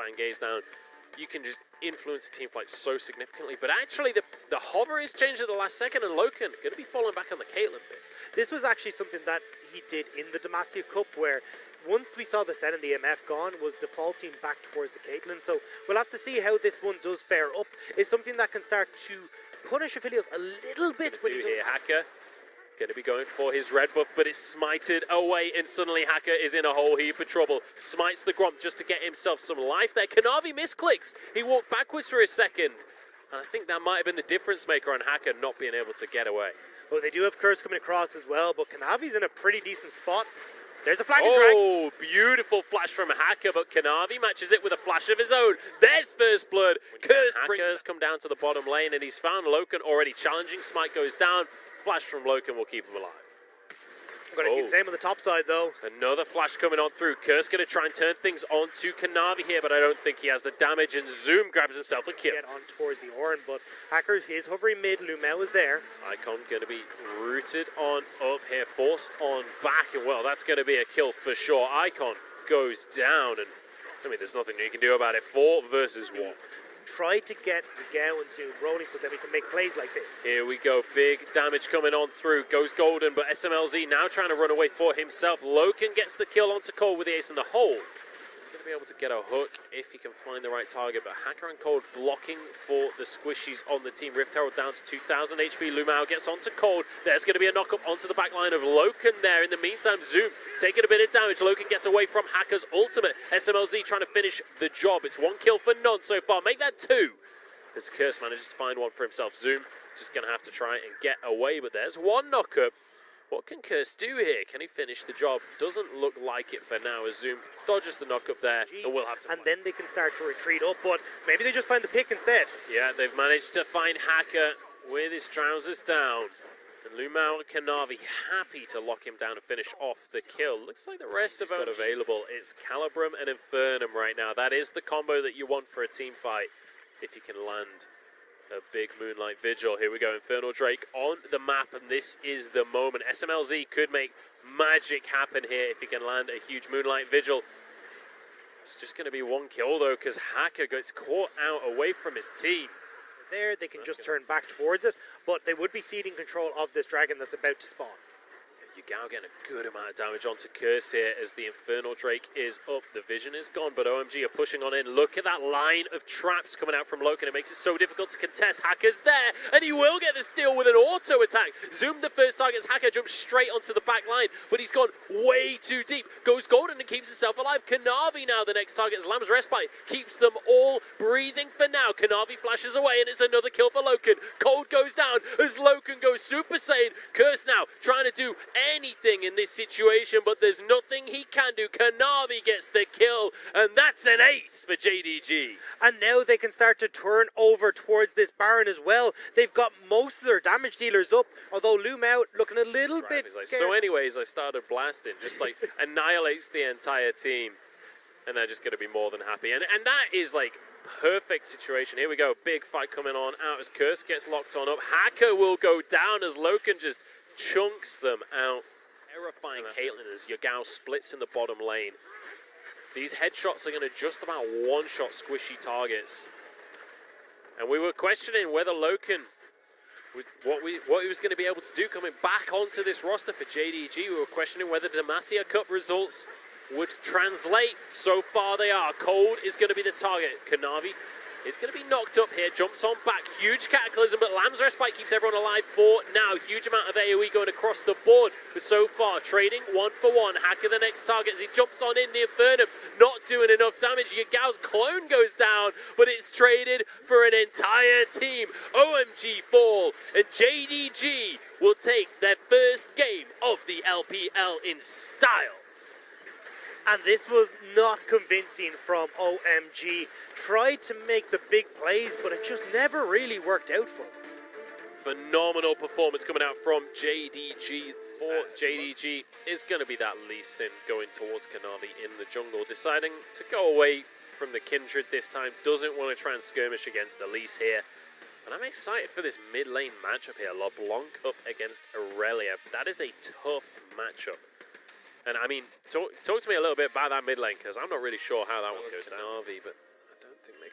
fan gaze down, you can just influence the team fight so significantly. But actually, the hover is changed at the last second, and Loken going to be falling back on the Caitlyn bit. This was actually something that he did in the Demacia Cup, where once we saw the Sen and the MF gone, was defaulting back towards the Caitlyn. So we'll have to see how this one does fare up. It's something that can start to punish Aphelios a little bit. When here, Hacker going to be going for his red buff, but it's smited away, and suddenly Hacker is in a whole heap of trouble. Smites the Gromp just to get himself some life there. Kanavi misclicks. He walked backwards for a second, and I think that might have been the difference maker on Hacker not being able to get away. Well, they do have Curse coming across as well, but Kanavi's in a pretty decent spot. There's a flag and drag. Oh, beautiful flash from Hacker, but Kanavi matches it with a flash of his own. There's first blood. Curse Hacker's come down to the bottom lane, and he's found Loken already challenging. Smite goes down. Flash from Loken will keep him alive. We're going to see the same on the top side, though. Another flash coming on through. Curse going to try and turn things on to Kanavi here, but I don't think he has the damage, and Zoom grabs himself a kill. Get on towards the Oran, but Hacker is hovering mid. Lumel is there. Icon going to be rooted on up here, forced on back, and well, that's going to be a kill for sure. Icon goes down, and I mean, there's nothing you can do about it. 4 versus 1. Try to get Miguel and Zoom rolling so that we can make plays like this. Here we go, big damage coming on through. Goes Golden, but SMLZ now trying to run away for himself. Loken gets the kill onto Cold with the ace in the hole. He's going to be able to get a hook if he can find the right target, but Hacker and Cold blocking for the squishies on the team. Rift Herald down to 2,000 HP. Lumao gets onto Cold. There's going to be a knock up onto the back line of Loken there. In the meantime, Zoom taking a bit of damage. Loken gets away from Hacker's ultimate. SMLZ trying to finish the job. It's 1 kill for none so far. Make that 2. As Curse manages to find one for himself. Zoom just going to have to try and get away, but there's 1 knock up. What can Curse do here? Can he finish the job? Doesn't look like it for now, as Zoom dodges the knock up there, and we'll have to and then they can start to retreat up, but maybe they just find the pick instead. Yeah, they've managed to find Hacker with his trousers down. And Lumao and Kanavi happy to lock him down and finish off the kill. Looks like the rest of OMG available. It's Calibrum and Infernum right now. That is the combo that you want for a team fight, if you can land a big Moonlight Vigil. Here we go, Infernal Drake on the map, and this is the moment. SMLZ could make magic happen here if he can land a huge Moonlight Vigil. It's just going to be 1 kill, though, because Hacker gets caught out away from his team. There, they can just turn back towards it, but they would be ceding control of this dragon that's about to spawn. Yugao getting a good amount of damage onto Curse here as the Infernal Drake is up. The vision is gone, but OMG are pushing on in. Look at that line of traps coming out from Loken. It makes it so difficult to contest. Hacker's there, and he will get the steal with an auto attack. Zoom the first target as Hacker jumps straight onto the back line, but he's gone way too deep. Goes Golden and keeps himself alive. Kanavi now the next target as Lamb's Respite keeps them all breathing for now. Kanavi flashes away, and it's another kill for Loken. Cold goes down as Loken goes Super Saiyan. Curse now trying to do anything in this situation, but there's nothing he can do. Kanavi gets the kill, and that's an ace for JDG. And now they can start to turn over towards this Baron as well. They've got most of their damage dealers up, although Lumao looking a little bit like, scared. so anyways, I started blasting, just like annihilates the entire team, and they're just going to be more than happy. And that is like perfect situation. Here we go, big fight coming on out as Curse gets locked on up. Hacker will go down as Loken just chunks them out. Terrifying Caitlyn as Yagao splits in the bottom lane. These headshots are going to just about one-shot squishy targets. And we were questioning whether Loken, what he was going to be able to do coming back onto this roster for JDG. We were questioning whether the Demacia Cup results would translate. So far they are. Cold is going to be the target. Kanavi is going to be knocked up here, jumps on back, huge cataclysm, but Lamb's Respite keeps everyone alive for now. Huge amount of AoE going across the board, but so far trading 1 for 1. Hacker the next target as he jumps on in the Infernum, not doing enough damage. Yagao's clone goes down, but it's traded for an entire team. OMG fall, and JDG will take their first game of the LPL in style. And this was not convincing from OMG. Tried to make the big plays, but it just never really worked out for them. Phenomenal performance coming out from JDG. For JDG is going to be that Lee Sin going towards Kanavi in the jungle, deciding to go away from the Kindred this time. Doesn't want to try and skirmish against Elise here. And I'm excited for this mid lane matchup here. LeBlanc up against Aurelia. That is a tough matchup. And I mean, talk to me a little bit about that mid lane, because I'm not really sure how that one goes down. Kanavi, but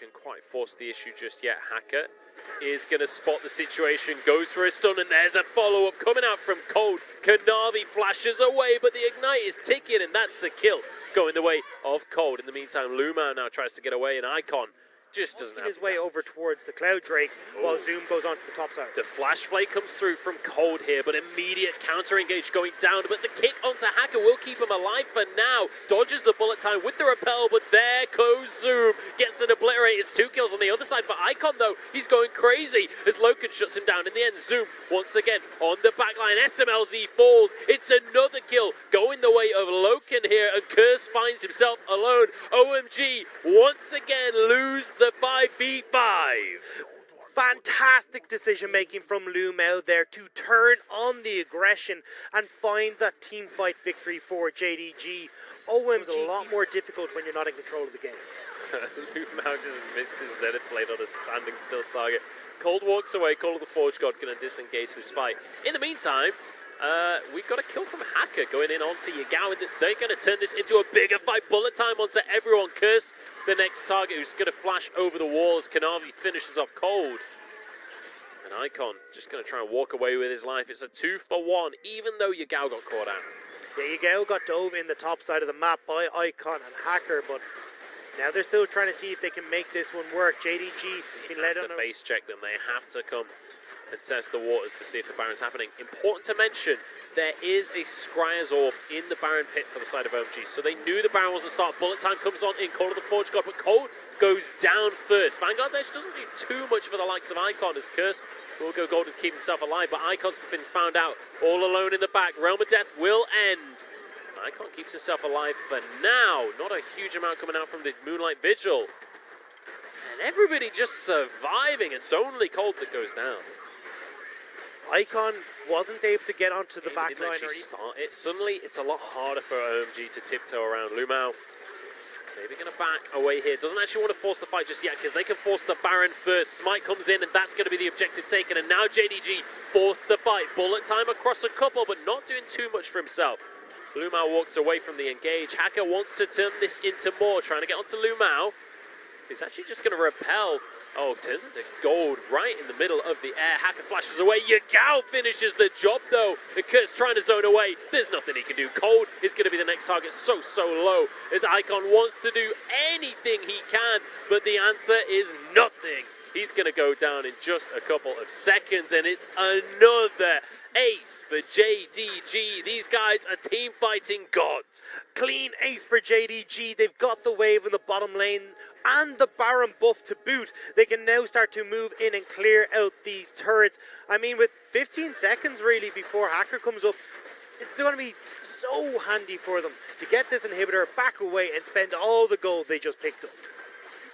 can quite force the issue just yet. Hacker is going to spot the situation, goes for a stun, and there's a follow-up coming out from Cold. Kanavi flashes away, but the Ignite is ticking, and that's a kill going the way of Cold. In the meantime, Luma now tries to get away, and Icon just doesn't have his way over towards the Cloud Drake while Zoom goes onto the top side. The Flash Flake comes through from Cold here, but immediate counter engage going down. But the kick onto Hacker will keep him alive for now. Dodges the bullet time with the repel, but there goes Zoom. Gets an obliterate. It's 2 kills on the other side for Icon, though. He's going crazy as Loken shuts him down. In the end, Zoom once again on the backline. SMLZ falls. It's another kill going the way of Loken here, and Curse finds himself alone. OMG once again lose the 5v5. Fantastic decision making from Lumel there to turn on the aggression and find that team fight victory for JDG. OMG a lot more difficult when you're not in control of the game. Lumel just missed his Zenith blade on a standing still target. Cold walks away. Call of the Forge God going to disengage this fight. In the meantime, we've got a kill from Hacker going in onto Yagao. They're going to turn this into a bigger fight. Bullet time onto everyone. Curse, the next target, who's going to flash over the walls. Kanavi finishes off Cold. And Icon just going to try and walk away with his life. It's a 2-for-1, even though Yagao got caught out. Yeah, Yagao got dove in the top side of the map by Icon and Hacker, but now they're still trying to see if they can make this one work. JDG been led on to face check them. They have to come and test the waters to see if the Baron's happening. Important to mention, there is a Scryer's Orb in the Baron pit for the side of OMG, so they knew the Baron was the start. Bullet time comes on in Call of the Forge God, but Cold goes down first. Vanguard's Edge doesn't do too much for the likes of Icon, as Curse will go gold and keep himself alive, but Icon's been found out all alone in the back. Realm of Death will end. Icon keeps himself alive for now. Not a huge amount coming out from the Moonlight Vigil. And everybody just surviving. It's only Cold that goes down. Icon wasn't able to get onto the back line. Suddenly, it's a lot harder for OMG to tiptoe around. Lumao maybe going to back away here. Doesn't actually want to force the fight just yet, because they can force the Baron first. Smite comes in, and that's going to be the objective taken. And now JDG forced the fight. Bullet time across a couple, but not doing too much for himself. Lumao walks away from the engage. Hacker wants to turn this into more, trying to get onto Lumao. He's actually just going to repel. Oh, turns into gold right in the middle of the air. Hacker flashes away. Yagao finishes the job, though. The Kurt's trying to zone away. There's nothing he can do. Cold is going to be the next target so low, as Icon wants to do anything he can, but the answer is nothing. He's going to go down in just a couple of seconds, and it's another ace for JDG. These guys are team fighting gods. Clean ace for JDG. They've got the wave in the bottom lane and the Baron buff to boot. They can now start to move in and clear out these turrets. I mean, with 15 seconds really before Hacker comes up, it's going to be so handy for them to get this inhibitor back away and spend all the gold they just picked up.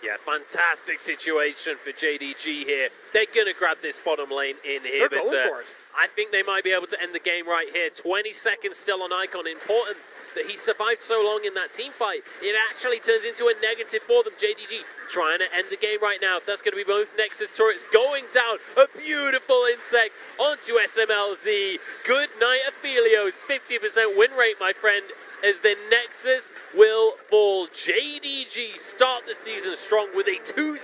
Yeah, fantastic situation for JDG here. They're going to grab this bottom lane inhibitor. They're going for it. I think they might be able to end the game right here. 20 seconds still on Icon. Important that he survived so long in that team fight. It actually turns into a negative for them. JDG trying to end the game right now. That's going to be both Nexus turrets going down. A beautiful insect onto SMLZ. Good night, Aphelios. 50% win rate, my friend, as the Nexus will fall. JDG start the season strong with a 2-0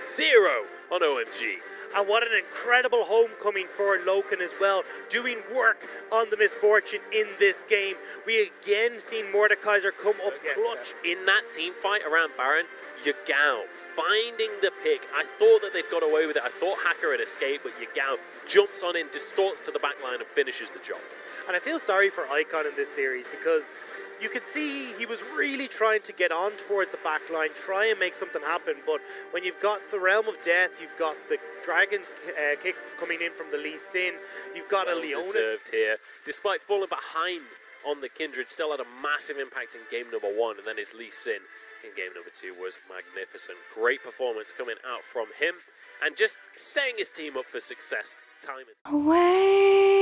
on OMG. And what an incredible homecoming for Loken as well, doing work on the misfortune in this game. We again seen Mordekaiser come up clutch. In that team fight around Baron, Yagao finding the pick. I thought that they'd got away with it. I thought Hacker had escaped, but Yagao jumps on in, distorts to the back line, and finishes the job. And I feel sorry for Icon in this series, because you could see he was really trying to get on towards the back line, try and make something happen, but when you've got the Realm of Death, you've got the Dragon's kick coming in from the Lee Sin, you've got a Leona. Deserved here. Despite falling behind on the Kindred, still had a massive impact in game number 1, and then his Lee Sin in game number 2 was magnificent. Great performance coming out from him, and just setting his team up for success time and time. Away.